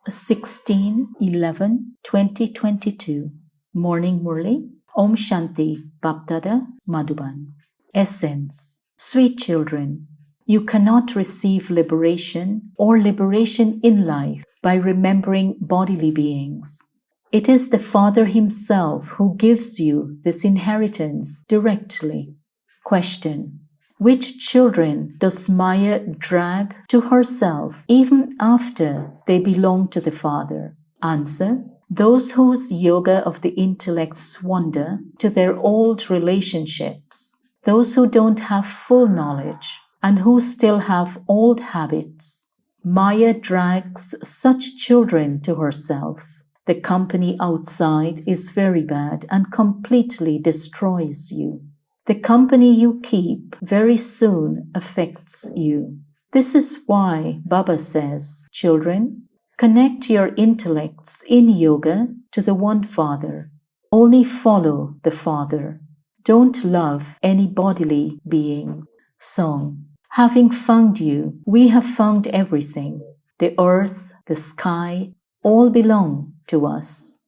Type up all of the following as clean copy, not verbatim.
16/11/2022. Morning Murli. Om Shanti Bapdada Madhuban. Essence. Sweet children, you cannot receive liberation or liberation in life by remembering bodily beings. It is the Father Himself who gives you this inheritance directly. Question. Which children does Maya drag to herself even after they belong to the Father? Answer. Those whose yoga of the intellects wander to their old relationships, those who don't have full knowledge, and who still have old habits. Maya drags such children to herself. The company outside is very bad and completely destroys you. The company you keep very soon affects you. This is why Baba says, children, connect your intellects in yoga to the one Father. Only follow the Father. Don't love any bodily being. Song. Having found you, we have found everything. The earth, the sky, all belong to us.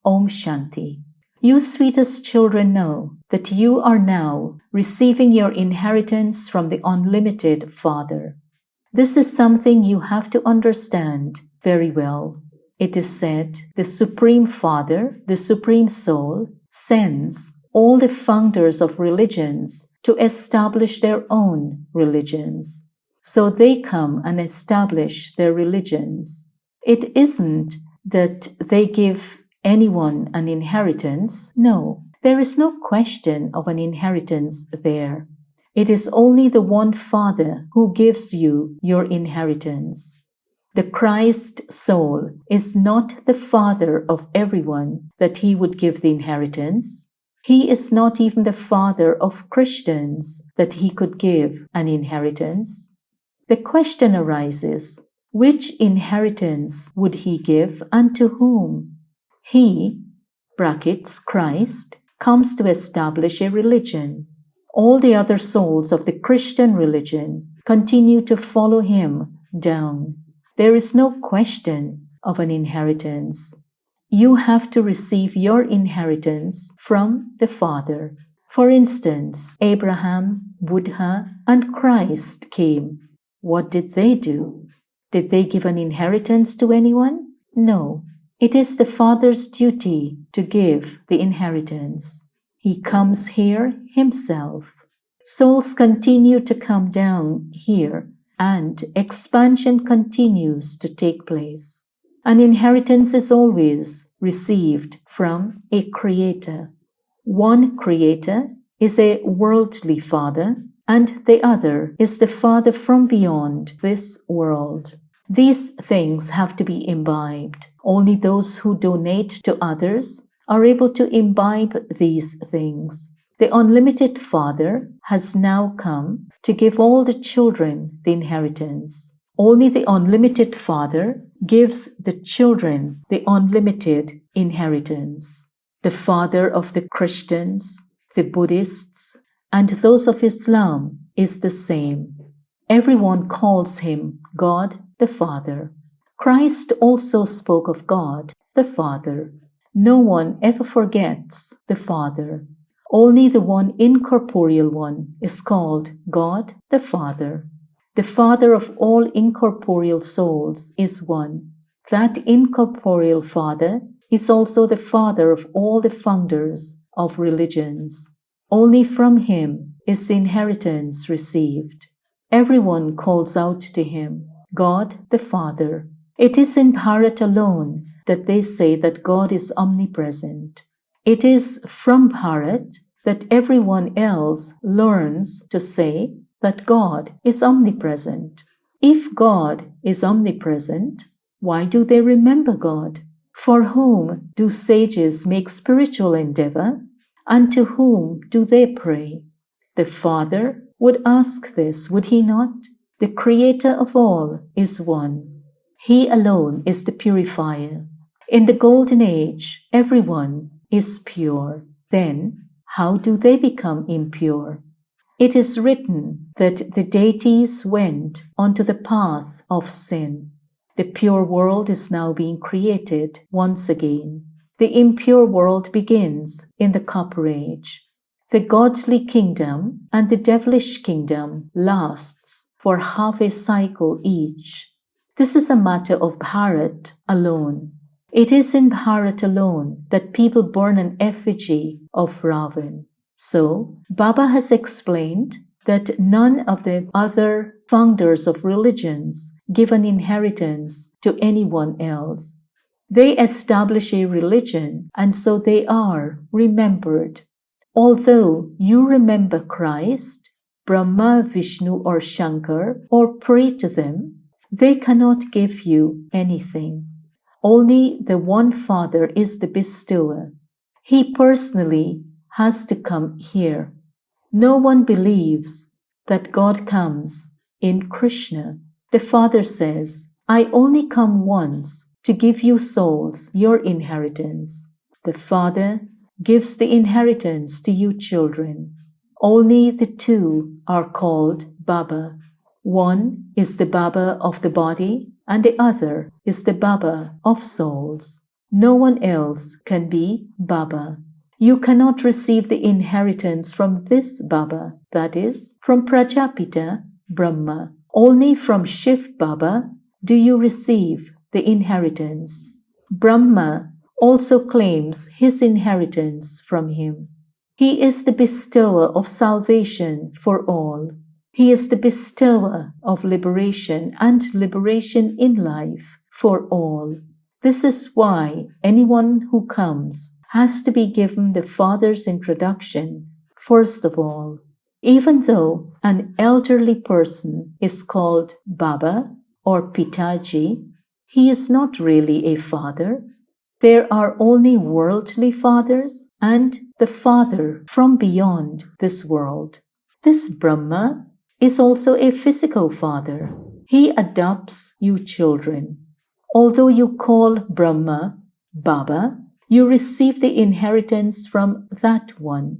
Om Shanti. You sweetest children know that you are now receiving your inheritance from the unlimited Father. This is something you have to understand very well. It is said the Supreme Father, the Supreme Soul, sends all the founders of religions to establish their own religions. So they come and establish their religions. It isn't that they give anyone an inheritance. No, there is no question of an inheritance there. It is only the one Father who gives you your inheritance. The Christ soul is not the Father of everyone that He would give the inheritance. He is not even the Father of Christians that He could give an inheritance. The question arises, which inheritance would He give and to whom? He, Christ, comes to establish a religion. All the other souls of the Christian religion continue to follow Him down. There is no question of an inheritance. You have to receive your inheritance from the Father. For instance, Abraham, Buddha, and Christ came. What did they do? Did they give an inheritance to anyone? No. It is the Father's duty to give the inheritance. He comes here Himself. Souls continue to come down here, and expansion continues to take place. An inheritance is always received from a Creator. One Creator is a worldly Father, and the other is the Father from beyond this world. These things have to be imbibed. Only those who donate to others are able to imbibe these things. The unlimited Father has now come to give all the children the inheritance. Only the unlimited Father gives the children the unlimited inheritance. The Father of the Christians, the Buddhists, and those of Islam is the same. Everyone calls Him God the Father. Christ also spoke of God the Father. No one ever forgets the Father. Only the one incorporeal one is called God the Father. The Father of all incorporeal souls is one. That incorporeal Father is also the Father of all the founders of religions. Only from Him is the inheritance received. Everyone calls out to Him, God the Father. It is in Bharat alone that they say that God is omnipresent. It is from Bharat that everyone else learns to say that God is omnipresent. If God is omnipresent, why do they remember God? For whom do sages make spiritual endeavor, and to whom do they pray? The Father would ask this, would He not? The Creator of all is one. He alone is the purifier. In the Golden Age, everyone is pure. Then, how do they become impure? It is written that the deities went onto the path of sin. The pure world is now being created once again. The impure world begins in the Copper Age. The godly kingdom and the devilish kingdom lasts for half a cycle each. This is a matter of Bharat alone. It is in Bharat alone that people burn an effigy of Ravan. So, Baba has explained that none of the other founders of religions give an inheritance to anyone else. They establish a religion, and so they are remembered. Although you remember Christ, Brahma, Vishnu, or Shankar, or pray to them, they cannot give you anything. Only the one Father is the bestower. He personally has to come here. No one believes that God comes in Krishna. The Father says, I only come once to give you souls your inheritance. The Father gives the inheritance to you children. Only the two are called Baba. One is the Baba of the body, and the other is the Baba of souls. No one else can be Baba. You cannot receive the inheritance from this Baba, that is, from Prajapita, Brahma. Only from Shiv Baba do you receive the inheritance. Brahma also claims his inheritance from him. He is the bestower of salvation for all. He is the bestower of liberation and liberation in life for all. This is why anyone who comes has to be given the Father's introduction first of all. Even though an elderly person is called Baba or Pitaji, he is not really a father. There are only worldly fathers and the Father from beyond this world. This Brahma is also a physical father. He adopts you children. Although you call Brahma Baba, you receive the inheritance from that one.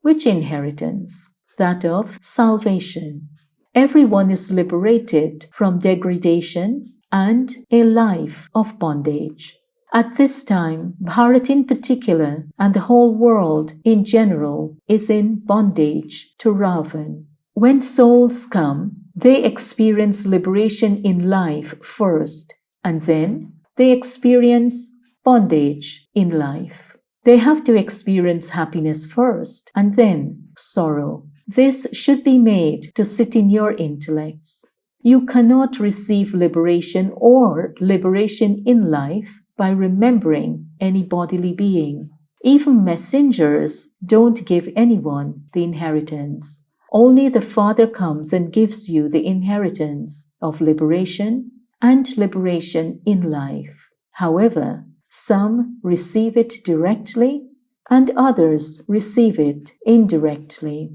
Which inheritance? That of salvation. Everyone is liberated from degradation and a life of bondage. At this time, Bharat in particular and the whole world in general is in bondage to Ravan. When souls come, they experience liberation in life first, and then they experience bondage in life. They have to experience happiness first, and then sorrow. This should be made to sit in your intellects. You cannot receive liberation or liberation in life by remembering any bodily being. Even messengers don't give anyone the inheritance. Only the Father comes and gives you the inheritance of liberation and liberation in life. However, some receive it directly and others receive it indirectly.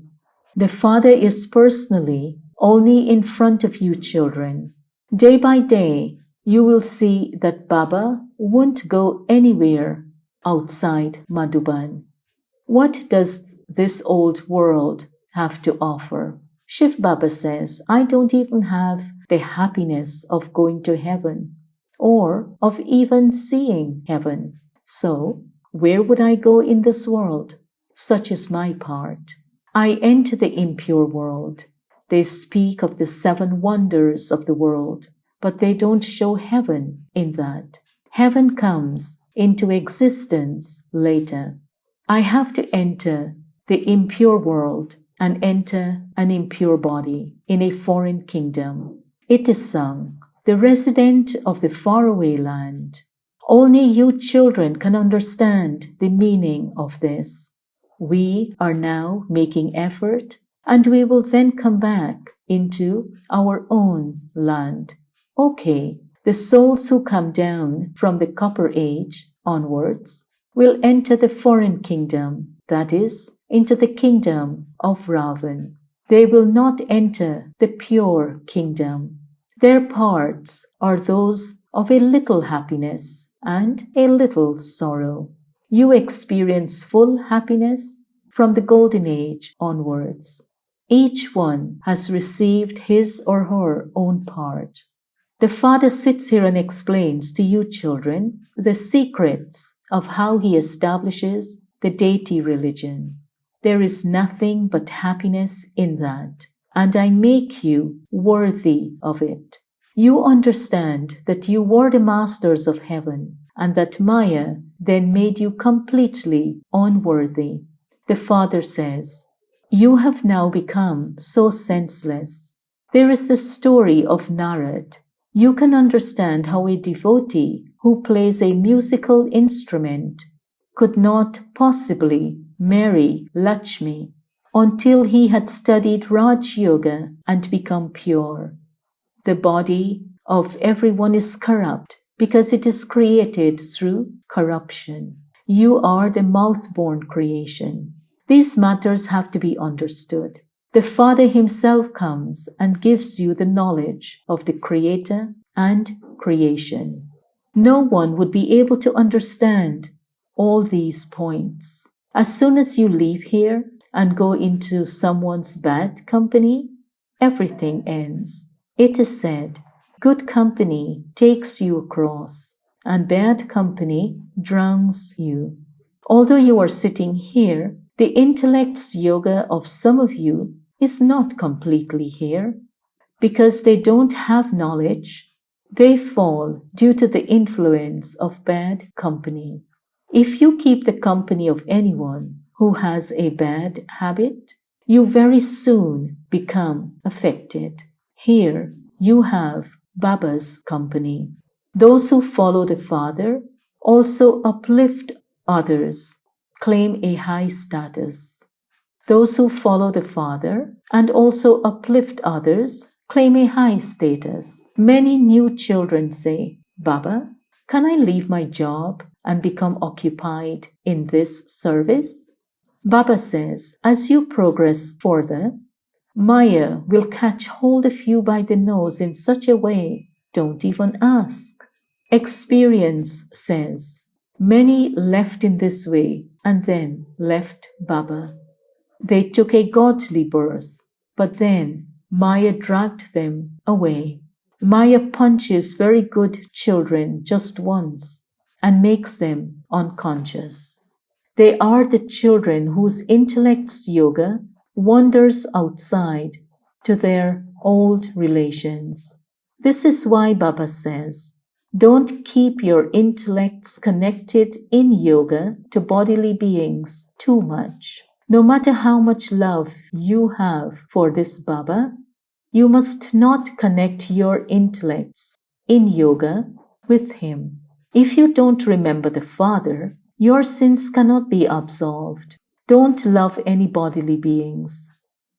The Father is personally only in front of you children. Day by day, you will see that Baba won't go anywhere outside Madhuban. What does this old world have to offer? Shiv Baba says, I don't even have the happiness of going to heaven or of even seeing heaven. So, where would I go in this world? Such is my part. I enter the impure world. They speak of the 7 wonders of the world, but they don't show heaven in that. Heaven comes into existence later. I have to enter the impure world and enter an impure body in a foreign kingdom. It is sung, the resident of the faraway land. Only you children can understand the meaning of this. We are now making effort, and we will then come back into our own land. Okay, the souls who come down from the Copper Age onwards will enter the foreign kingdom, that is, into the kingdom of Ravan. They will not enter the pure kingdom. Their parts are those of a little happiness and a little sorrow. You experience full happiness from the Golden Age onwards. Each one has received his or her own part. The Father sits here and explains to you children the secrets of how he establishes the deity religion. There is nothing but happiness in that, and I make you worthy of it. You understand that you were the masters of heaven, and that Maya then made you completely unworthy. The Father says, you have now become so senseless. There is the story of Narad. You can understand how a devotee who plays a musical instrument could not possibly marry Lakshmi until he had studied Raj Yoga and become pure. The body of everyone is corrupt because it is created through corruption. You are the mouth-born creation. These matters have to be understood. The Father himself comes and gives you the knowledge of the Creator and creation. No one would be able to understand all these points. As soon as you leave here and go into someone's bad company, everything ends. It is said, good company takes you across, and bad company drowns you. Although you are sitting here, the intellect's yoga of some of you is not completely here. Because they don't have knowledge, they fall due to the influence of bad company. If you keep the company of anyone who has a bad habit, you very soon become affected. Here you have Baba's company. Those who follow the Father also uplift others, claim a high status. Those who follow the Father and also uplift others claim a high status. Many new children say, Baba, can I leave my job and become occupied in this service? Baba says, as you progress further, Maya will catch hold of you by the nose in such a way, don't even ask. Experience says, many left in this way and then left Baba. They took a godly birth, but then Maya dragged them away. Maya punches very good children just once and makes them unconscious. They are the children whose intellect's yoga wanders outside to their old relations. This is why Baba says, don't keep your intellects connected in yoga to bodily beings too much. No matter how much love you have for this Baba, you must not connect your intellects in yoga with him. If you don't remember the Father, your sins cannot be absolved. Don't love any bodily beings.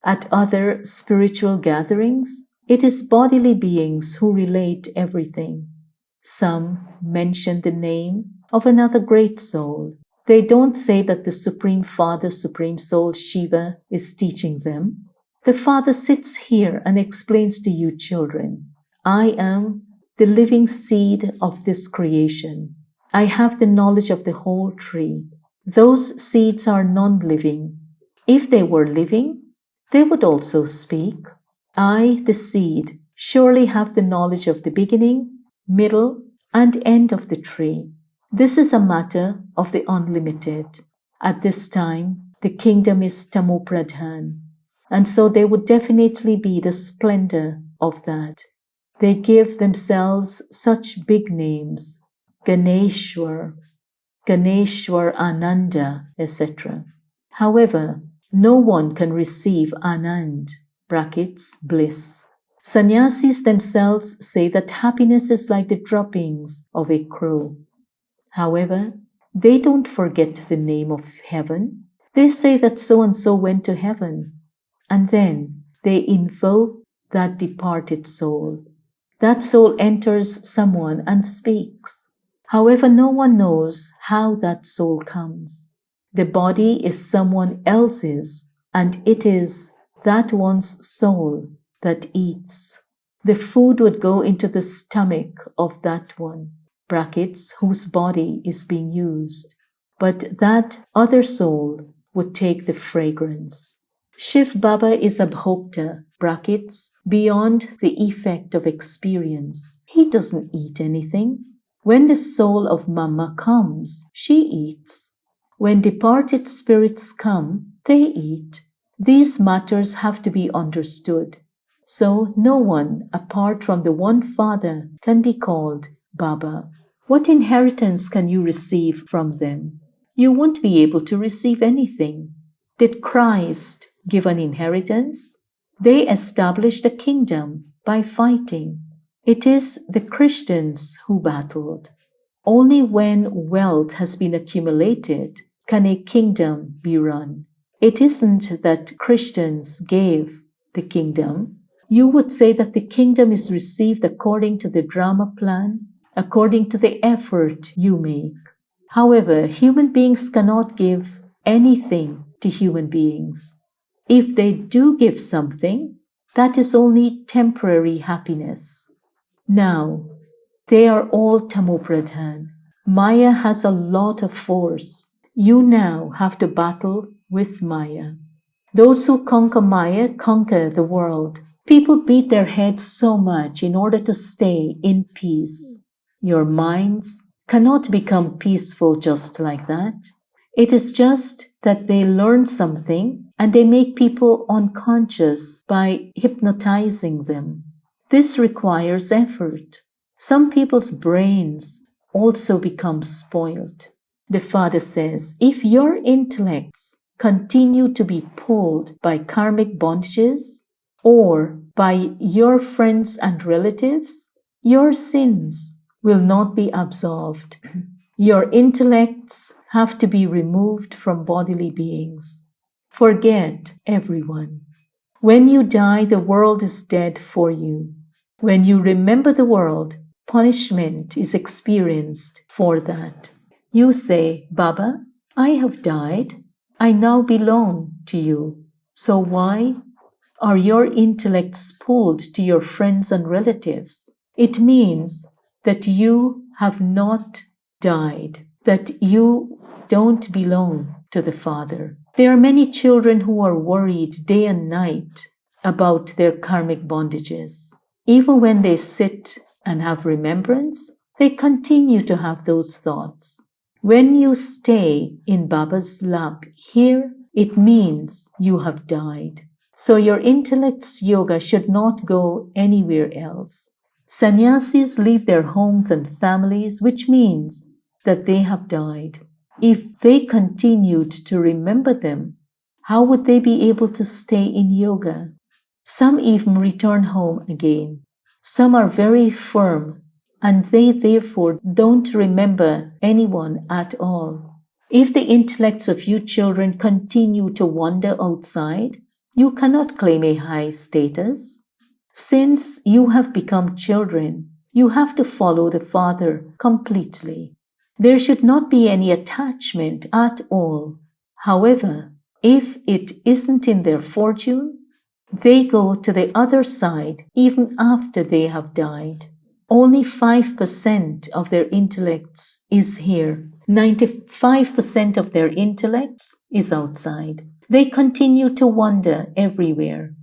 At other spiritual gatherings, it is bodily beings who relate everything. Some mention the name of another great soul. They don't say that the Supreme Father, Supreme Soul, Shiva, is teaching them. The Father sits here and explains to you children, I am the living seed of this creation. I have the knowledge of the whole tree. Those seeds are non-living. If they were living, they would also speak. I, the seed, surely have the knowledge of the beginning, middle, and end of the tree. This is a matter of the unlimited. At this time, the kingdom is Tamopradhan, and so there would definitely be the splendor of that. They give themselves such big names, Ganeshwar, Ganeshwar Ananda, etc. However, no one can receive Anand, brackets, bliss. Sannyasis themselves say that happiness is like the droppings of a crow. However, they don't forget the name of heaven. They say that so-and-so went to heaven, and then they invoke that departed soul. That soul enters someone and speaks. However, no one knows how that soul comes. The body is someone else's, and it is that one's soul that eats. The food would go into the stomach of that one, brackets, whose body is being used. But that other soul would take the fragrance. Shiv Baba is Abhokta, brackets, beyond the effect of experience. He doesn't eat anything. When the soul of Mama comes, she eats. When departed spirits come, they eat. These matters have to be understood. So no one, apart from the one Father, can be called Baba. What inheritance can you receive from them? You won't be able to receive anything. Did Christ give an inheritance? They established a kingdom by fighting. It is the Christians who battled. Only when wealth has been accumulated can a kingdom be run. It isn't that Christians gave the kingdom. You would say that the kingdom is received according to the drama plan, according to the effort you make. However, human beings cannot give anything to human beings. If they do give something, that is only temporary happiness. Now, they are all Tamopradhan. Maya has a lot of force. You now have to battle with Maya. Those who conquer Maya conquer the world. People beat their heads so much in order to stay in peace. Your minds cannot become peaceful just like that. It is just that they learn something and they make people unconscious by hypnotizing them. This requires effort. Some people's brains also become spoiled. The Father says, if your intellects continue to be pulled by karmic bondages or by your friends and relatives, your sins will not be absolved. Your intellects have to be removed from bodily beings. Forget everyone. When you die, the world is dead for you. When you remember the world, punishment is experienced for that. You say, Baba, I have died. I now belong to you. So why are your intellects pulled to your friends and relatives? It means that you have not died, that you don't belong to the Father. There are many children who are worried day and night about their karmic bondages. Even when they sit and have remembrance, they continue to have those thoughts. When you stay in Baba's lap here, it means you have died. So your intellect's yoga should not go anywhere else. Sannyasis leave their homes and families, which means that they have died. If they continued to remember them, how would they be able to stay in yoga? Some even return home again. Some are very firm, and they therefore don't remember anyone at all. If the intellects of you children continue to wander outside, you cannot claim a high status. Since you have become children, you have to follow the Father completely. There should not be any attachment at all. However, if it isn't in their fortune, they go to the other side even after they have died. Only 5% of their intellects is here. 95% of their intellects is outside. They continue to wander everywhere.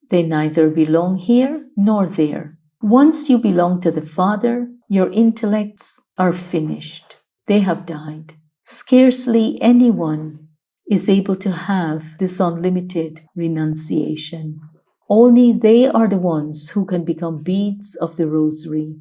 They neither belong here nor there. Once you belong to the Father, your intellects are finished. They have died. Scarcely anyone is able to have this unlimited renunciation. Only they are the ones who can become beads of the rosary.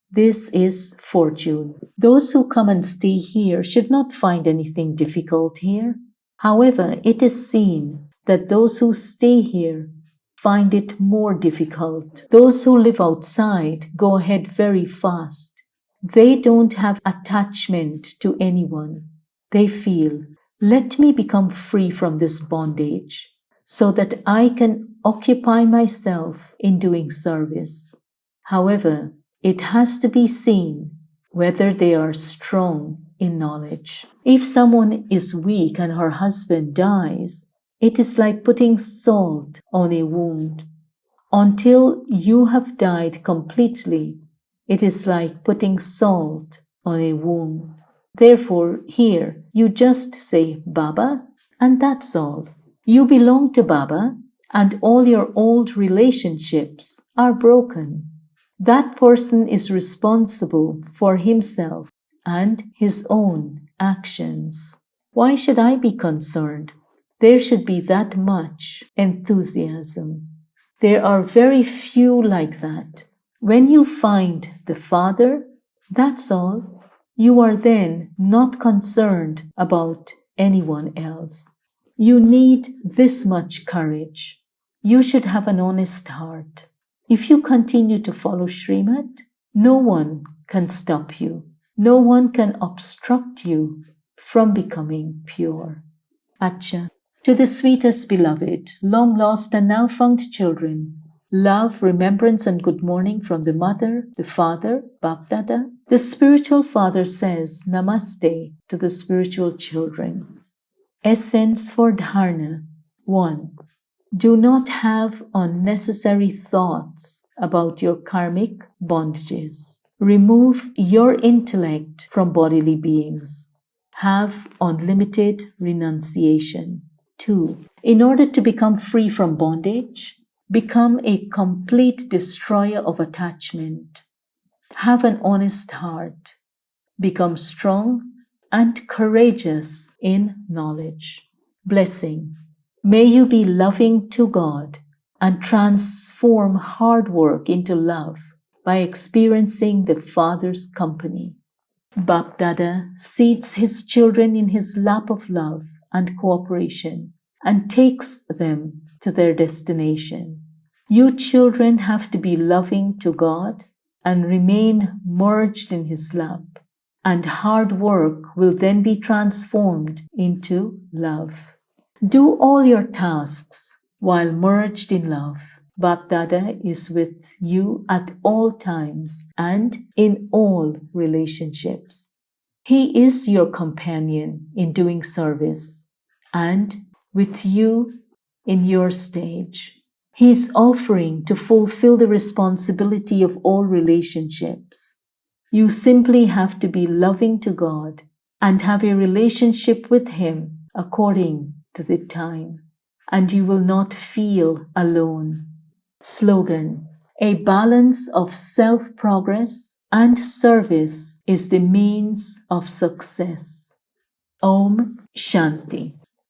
This is fortune. Those who come and stay here should not find anything difficult here. However, it is seen that those who stay here find it more difficult. Those who live outside go ahead very fast. They don't have attachment to anyone. They feel, let me become free from this bondage so that I can occupy myself in doing service. However, it has to be seen whether they are strong in knowledge. If someone is weak and her husband dies, it is like putting salt on a wound. Until you have died completely, it is like putting salt on a wound. Therefore, here, you just say Baba, and that's all. You belong to Baba, and all your old relationships are broken. That person is responsible for himself and his own actions. Why should I be concerned? There should be that much enthusiasm. There are very few like that. When you find the Father, that's all. You are then not concerned about anyone else. You need this much courage. You should have an honest heart. If you continue to follow Srimad, no one can stop you. No one can obstruct you from becoming pure. Acha. To the sweetest beloved, long lost and now found children, love, remembrance, and good morning from the mother, the father, Bapdada. The spiritual father says Namaste to the spiritual children. Essence for Dharna. 1. Do not have unnecessary thoughts about your karmic bondages. Remove your intellect from bodily beings. Have unlimited renunciation. 2. In order to become free from bondage, become a complete destroyer of attachment. Have an honest heart. Become strong and courageous in knowledge. Blessing. May you be loving to God and transform hard work into love by experiencing the Father's company. Bapdada seats his children in his lap of love and cooperation and takes them to their destination. You children have to be loving to God and remain merged in his lap, and hard work will then be transformed into love. Do all your tasks while merged in love. Bapdada is with you at all times and in all relationships. He is your companion in doing service and with you in your stage. He is offering to fulfill the responsibility of all relationships. You simply have to be loving to God and have a relationship with Him according to the time, and you will not feel alone. Slogan: a balance of self-progress and service is the means of success. Om Shanti.